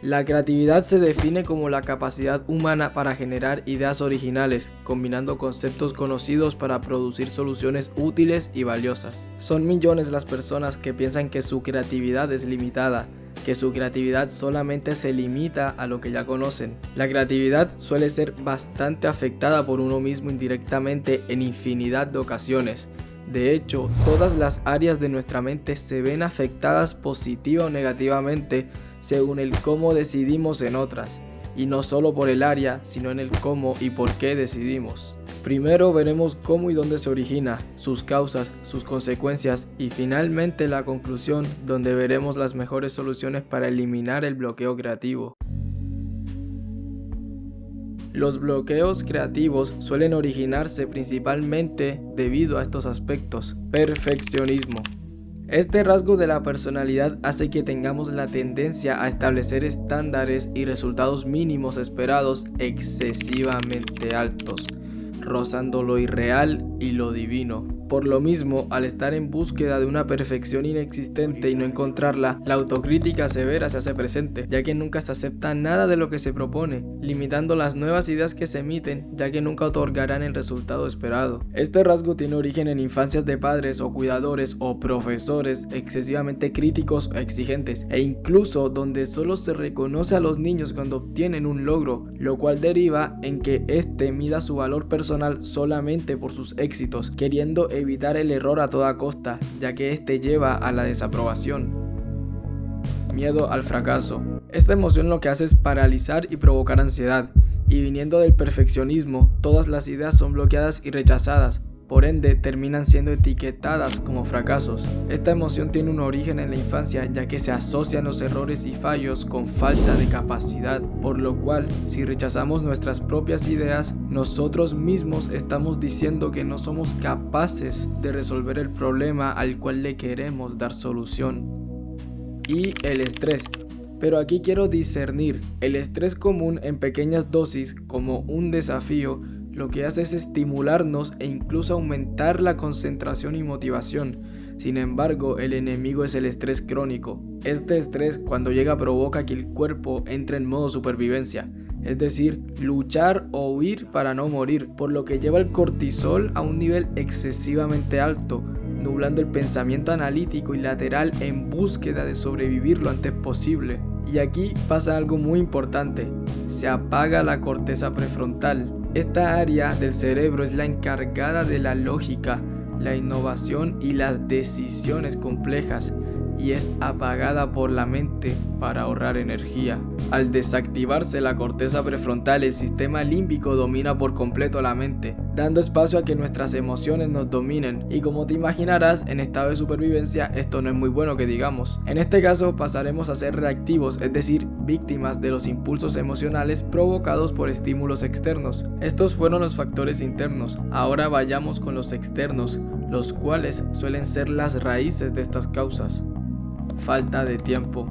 La creatividad se define como la capacidad humana para generar ideas originales, combinando conceptos conocidos para producir soluciones útiles y valiosas. Son millones las personas que piensan que su creatividad es limitada, que su creatividad solamente se limita a lo que ya conocen. La creatividad suele ser bastante afectada por uno mismo indirectamente en infinidad de ocasiones. De hecho, todas las áreas de nuestra mente se ven afectadas positiva o negativamente según el cómo decidimos en otras, y no solo por el área, sino en el cómo y por qué decidimos. Primero veremos cómo y dónde se origina, sus causas, sus consecuencias y finalmente la conclusión, donde veremos las mejores soluciones para eliminar el bloqueo creativo. Los bloqueos creativos suelen originarse principalmente debido a estos aspectos. Perfeccionismo. Este rasgo de la personalidad hace que tengamos la tendencia a establecer estándares y resultados mínimos esperados excesivamente altos, rozando lo irreal y lo divino. Por lo mismo, al estar en búsqueda de una perfección inexistente y no encontrarla, la autocrítica severa se hace presente, ya que nunca se acepta nada de lo que se propone, limitando las nuevas ideas que se emiten, ya que nunca otorgarán el resultado esperado. Este rasgo tiene origen en infancias de padres o cuidadores o profesores excesivamente críticos o exigentes, e incluso donde solo se reconoce a los niños cuando obtienen un logro, lo cual deriva en que éste mida su valor personal solamente por sus éxitos, queriendo evitar el error a toda costa, ya que este lleva a la desaprobación. Miedo al fracaso. Esta emoción lo que hace es paralizar y provocar ansiedad, y viniendo del perfeccionismo, todas las ideas son bloqueadas y rechazadas, por ende terminan siendo etiquetadas como fracasos. Esta emoción tiene un origen en la infancia, ya que se asocian los errores y fallos con falta de capacidad, por lo cual si rechazamos nuestras propias ideas, nosotros mismos estamos diciendo que no somos capaces de resolver el problema al cual le queremos dar solución. Y el estrés. Pero aquí quiero discernir el estrés común en pequeñas dosis como un desafío. Lo que hace es estimularnos e incluso aumentar la concentración y motivación. Sin embargo, el enemigo es el estrés crónico. Este estrés, cuando llega, provoca que el cuerpo entre en modo supervivencia, es decir, luchar o huir para no morir, por lo que lleva el cortisol a un nivel excesivamente alto, nublando el pensamiento analítico y lateral en búsqueda de sobrevivir lo antes posible. Y aquí pasa algo muy importante: se apaga la corteza prefrontal. Esta área del cerebro es la encargada de la lógica, la innovación y las decisiones complejas, y es apagada por la mente para ahorrar energía. Al desactivarse la corteza prefrontal, el sistema límbico domina por completo la mente, dando espacio a que nuestras emociones nos dominen, y como te imaginarás, en estado de supervivencia esto no es muy bueno que digamos. En este caso pasaremos a ser reactivos, es decir, víctimas de los impulsos emocionales provocados por estímulos externos. Estos fueron los factores internos. Ahora vayamos con los externos, los cuales suelen ser las raíces de estas causas. Falta de tiempo.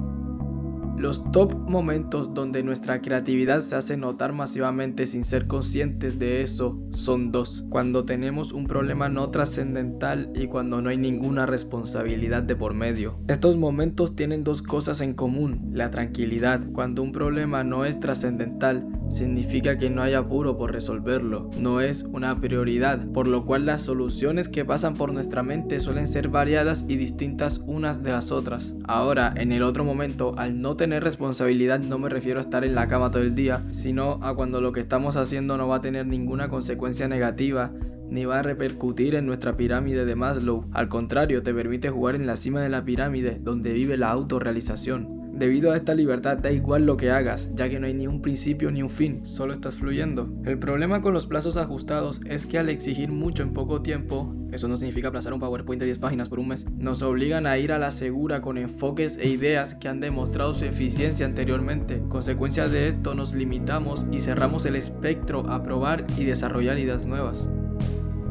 Los top momentos donde nuestra creatividad se hace notar masivamente sin ser conscientes de eso son dos: cuando tenemos un problema no trascendental y cuando no hay ninguna responsabilidad de por medio. Estos momentos tienen dos cosas en común: la tranquilidad. Cuando un problema no es trascendental, significa que no hay apuro por resolverlo, no es una prioridad, por lo cual las soluciones que pasan por nuestra mente suelen ser variadas y distintas unas de las otras. Ahora, en el otro momento, al no tener responsabilidad, no me refiero a estar en la cama todo el día, sino a cuando lo que estamos haciendo no va a tener ninguna consecuencia negativa ni va a repercutir en nuestra pirámide de Maslow. Al contrario, te permite jugar en la cima de la pirámide, donde vive la autorrealización. Debido a esta libertad da igual lo que hagas, ya que no hay ni un principio ni un fin, solo estás fluyendo. El problema con los plazos ajustados es que al exigir mucho en poco tiempo, eso no significa aplazar un PowerPoint de 10 páginas por un mes, nos obligan a ir a la segura con enfoques e ideas que han demostrado su eficiencia anteriormente. Consecuencia de esto, nos limitamos y cerramos el espectro a probar y desarrollar ideas nuevas.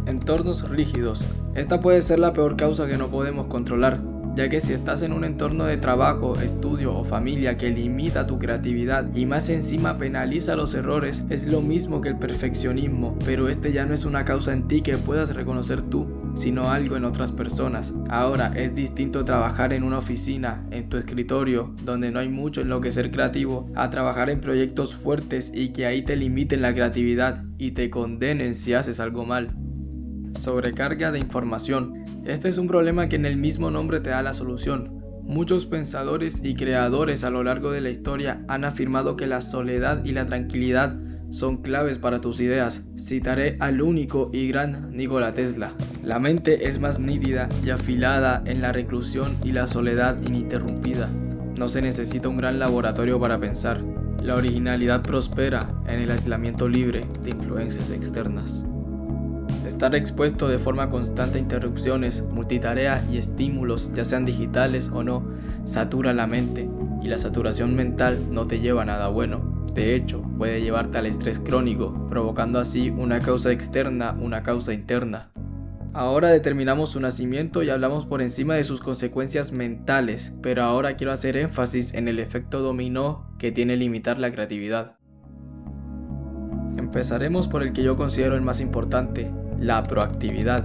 Entornos rígidos. Esta puede ser la peor causa que no podemos controlar, ya que si estás en un entorno de trabajo, estudio o familia que limita tu creatividad y más encima penaliza los errores, es lo mismo que el perfeccionismo, pero este ya no es una causa en ti que puedas reconocer tú. sino algo en otras personas. Ahora, es distinto trabajar en una oficina, en tu escritorio, donde no hay mucho en lo que ser creativo, a trabajar en proyectos fuertes y que ahí te limiten la creatividad y te condenen si haces algo mal. Sobrecarga de información. Este es un problema que en el mismo nombre te da la solución. Muchos pensadores y creadores a lo largo de la historia han afirmado que la soledad y la tranquilidad son claves para tus ideas. Citaré al único y gran Nikola Tesla. La mente es más nítida y afilada en la reclusión y la soledad ininterrumpida. No se necesita un gran laboratorio para pensar. La originalidad prospera en el aislamiento libre de influencias externas. Estar expuesto de forma constante a interrupciones, multitarea y estímulos, ya sean digitales o no, satura la mente, y la saturación mental no te lleva a nada bueno. De hecho, puede llevarte al estrés crónico, provocando así una causa externa, una causa interna. Ahora determinamos su nacimiento y hablamos por encima de sus consecuencias mentales, pero ahora quiero hacer énfasis en el efecto dominó que tiene limitar la creatividad. Empezaremos por el que yo considero el más importante, la proactividad.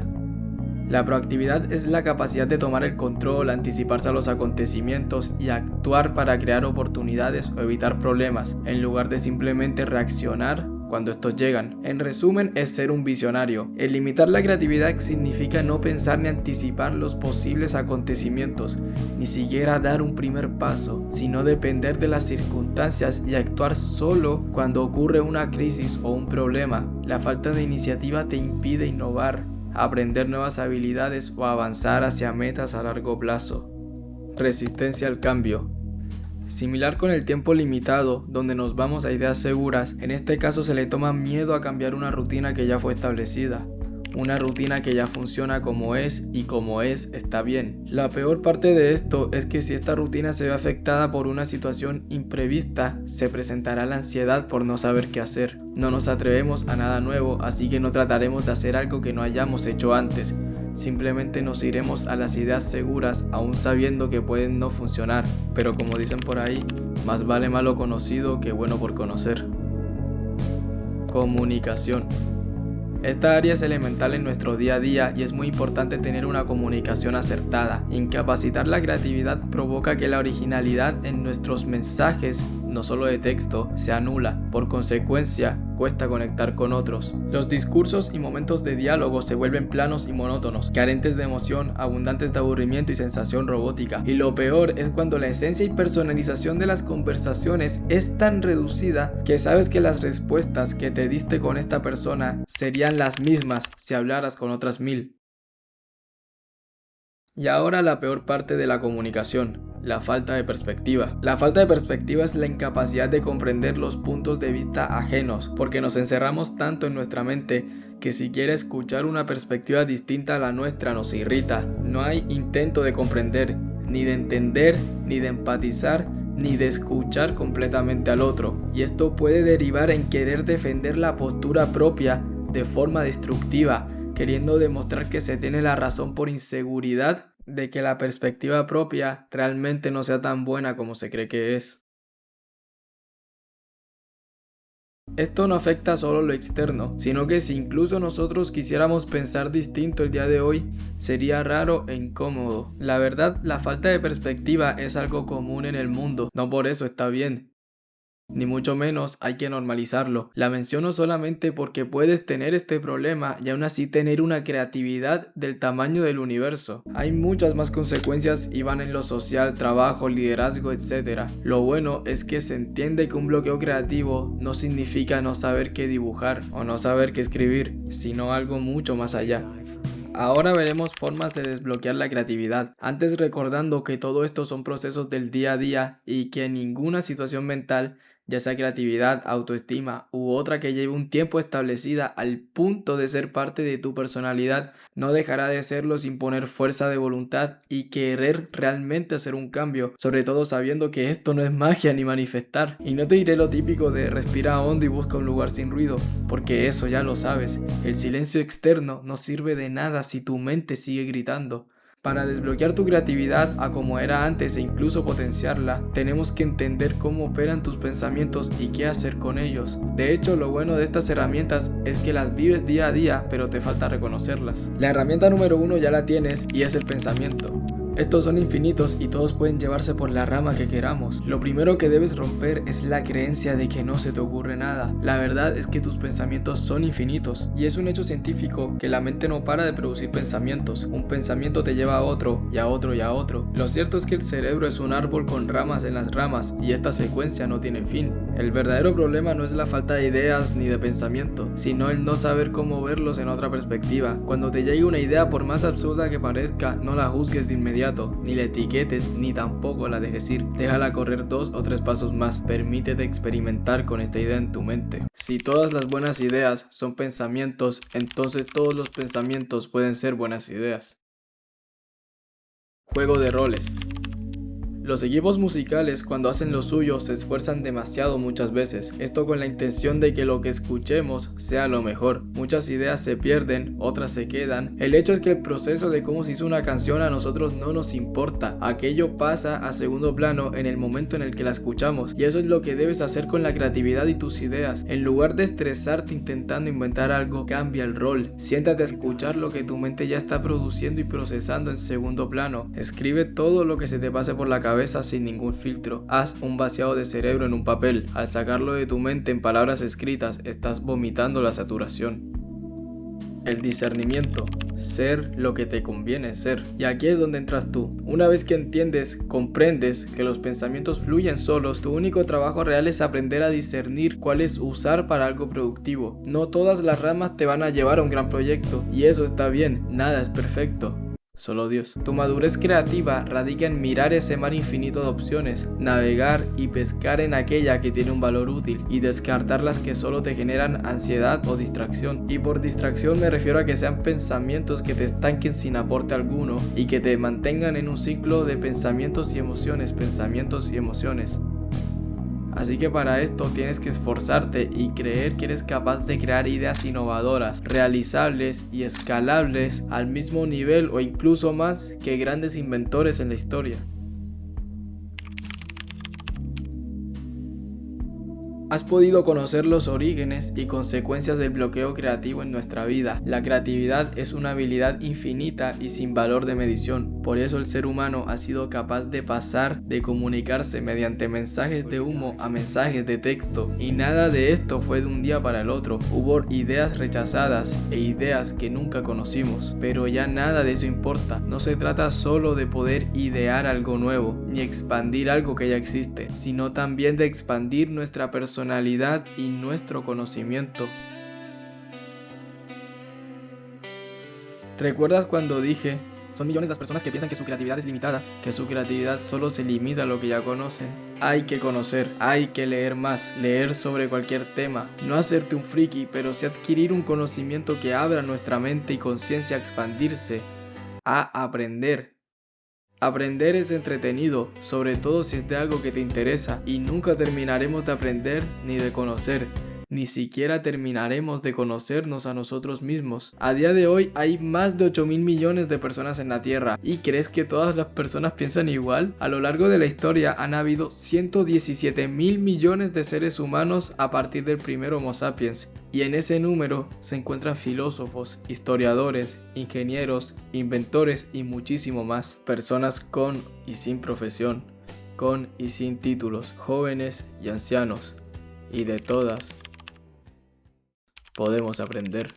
La proactividad es la capacidad de tomar el control, anticiparse a los acontecimientos y actuar para crear oportunidades o evitar problemas, en lugar de simplemente reaccionar cuando estos llegan. En resumen, es ser un visionario. El limitar la creatividad significa no pensar ni anticipar los posibles acontecimientos, ni siquiera dar un primer paso, sino depender de las circunstancias y actuar solo cuando ocurre una crisis o un problema. La falta de iniciativa te impide innovar, aprender nuevas habilidades o avanzar hacia metas a largo plazo. Resistencia al cambio. Similar con el tiempo limitado, donde nos vamos a ideas seguras, en este caso se le toma miedo a cambiar una rutina que ya fue establecida. Una rutina que ya funciona como es y como es está bien. La peor parte de esto es que si esta rutina se ve afectada por una situación imprevista, se presentará la ansiedad por no saber qué hacer. No nos atrevemos a nada nuevo, así que no trataremos de hacer algo que no hayamos hecho antes. Simplemente nos iremos a las ideas seguras aún sabiendo que pueden no funcionar, pero como dicen por ahí, más vale malo conocido que bueno por conocer. Comunicación. Esta área es elemental en nuestro día a día y es muy importante tener una comunicación acertada. Incapacitar la creatividad provoca que la originalidad en nuestros mensajes, no solo de texto, se anula. Por consecuencia, cuesta conectar con otros. Los discursos y momentos de diálogo se vuelven planos y monótonos, carentes de emoción, abundantes de aburrimiento y sensación robótica. Y lo peor es cuando la esencia y personalización de las conversaciones es tan reducida que sabes que las respuestas que te diste con esta persona serían las mismas si hablaras con otras 1000. Y ahora la peor parte de la comunicación, la falta de perspectiva. La falta de perspectiva es la incapacidad de comprender los puntos de vista ajenos, porque nos encerramos tanto en nuestra mente que siquiera escuchar una perspectiva distinta a la nuestra nos irrita. No hay intento de comprender, ni de entender, ni de empatizar, ni de escuchar completamente al otro. Y esto puede derivar en querer defender la postura propia de forma destructiva, queriendo demostrar que se tiene la razón por inseguridad de que la perspectiva propia realmente no sea tan buena como se cree que es. Esto no afecta solo lo externo, sino que si incluso nosotros quisiéramos pensar distinto el día de hoy, sería raro e incómodo. La verdad, la falta de perspectiva es algo común en el mundo, no por eso está bien. Ni mucho menos hay que normalizarlo. La menciono solamente porque puedes tener este problema y aún así tener una creatividad del tamaño del universo. Hay muchas más consecuencias y van en lo social, trabajo, liderazgo, etc. Lo bueno es que se entiende que un bloqueo creativo no significa no saber qué dibujar o no saber qué escribir, sino algo mucho más allá. Ahora veremos formas de desbloquear la creatividad, antes recordando que todo esto son procesos del día a día y que ninguna situación mental, ya sea creatividad, autoestima u otra que lleve un tiempo establecida al punto de ser parte de tu personalidad, no dejará de serlo sin poner fuerza de voluntad y querer realmente hacer un cambio, sobre todo sabiendo que esto no es magia ni manifestar. Y no te diré lo típico de respira hondo y busca un lugar sin ruido, porque eso ya lo sabes. El silencio externo no sirve de nada si tu mente sigue gritando. Para desbloquear tu creatividad a como era antes e incluso potenciarla, tenemos que entender cómo operan tus pensamientos y qué hacer con ellos. De hecho, lo bueno de estas herramientas es que las vives día a día, pero te falta reconocerlas. La herramienta número 1 ya la tienes y es el pensamiento. Estos son infinitos y todos pueden llevarse por la rama que queramos. Lo primero que debes romper es la creencia de que no se te ocurre nada. La verdad es que tus pensamientos son infinitos y es un hecho científico que la mente no para de producir pensamientos. Un pensamiento te lleva a otro y a otro y a otro. Lo cierto es que el cerebro es un árbol con ramas en las ramas y esta secuencia no tiene fin. El verdadero problema no es la falta de ideas ni de pensamiento, sino el no saber cómo verlos en otra perspectiva. Cuando te llegue una idea, por más absurda que parezca, no la juzgues de inmediato. Ni la etiquetes ni tampoco la dejes ir. Déjala correr 2 o 3 pasos más. Permítete experimentar con esta idea en tu mente. Si todas las buenas ideas son pensamientos, entonces todos los pensamientos pueden ser buenas ideas. Juego de roles. Los equipos musicales, cuando hacen lo suyo, se esfuerzan demasiado muchas veces, esto con la intención de que lo que escuchemos sea lo mejor. Muchas ideas se pierden, otras se quedan. El hecho es que el proceso de cómo se hizo una canción a nosotros no nos importa. Aquello pasa a segundo plano en el momento en el que la escuchamos, y eso es lo que debes hacer con la creatividad y tus ideas. En lugar de estresarte intentando inventar algo, cambia el rol. Siéntate a escuchar lo que tu mente ya está produciendo y procesando en segundo plano. Escribe todo lo que se te pase por la cabeza sin ningún filtro. Haz un vaciado de cerebro en un papel. Al sacarlo de tu mente en palabras escritas, estás vomitando la saturación. El discernimiento. Ser lo que te conviene ser. Y aquí es donde entras tú. Una vez que entiendes, comprendes que los pensamientos fluyen solos, tu único trabajo real es aprender a discernir cuáles usar para algo productivo. No todas las ramas te van a llevar a un gran proyecto, y eso está bien, nada es perfecto. Solo Dios. Tu madurez creativa radica en mirar ese mar infinito de opciones, navegar y pescar en aquella que tiene un valor útil y descartar las que solo te generan ansiedad o distracción. Y por distracción me refiero a que sean pensamientos que te estanquen sin aporte alguno y que te mantengan en un ciclo de pensamientos y emociones. Así que para esto tienes que esforzarte y creer que eres capaz de crear ideas innovadoras, realizables y escalables al mismo nivel o incluso más que grandes inventores en la historia. Has podido conocer los orígenes y consecuencias del bloqueo creativo en nuestra vida. La creatividad es una habilidad infinita y sin valor de medición. Por eso el ser humano ha sido capaz de pasar de comunicarse mediante mensajes de humo a mensajes de texto. Y nada de esto fue de un día para el otro. Hubo ideas rechazadas e ideas que nunca conocimos. Pero ya nada de eso importa. No se trata solo de poder idear algo nuevo, ni expandir algo que ya existe, sino también de expandir nuestra personalidad y nuestro conocimiento. ¿Recuerdas cuando dije, son millones las personas que piensan que su creatividad es limitada, que su creatividad solo se limita a lo que ya conocen? Hay que conocer, hay que leer más, leer sobre cualquier tema, no hacerte un friki, pero sí adquirir un conocimiento que abra nuestra mente y conciencia a expandirse, a aprender. Aprender es entretenido, sobre todo si es de algo que te interesa, y nunca terminaremos de aprender ni de conocer. Ni siquiera terminaremos de conocernos a nosotros mismos. A día de hoy hay más de 8.000 millones de personas en la Tierra. ¿Y crees que todas las personas piensan igual? A lo largo de la historia han habido 117.000 millones de seres humanos a partir del primer Homo sapiens. Y en ese número se encuentran filósofos, historiadores, ingenieros, inventores y muchísimo más. Personas con y sin profesión, con y sin títulos, jóvenes y ancianos. Y de todas podemos aprender.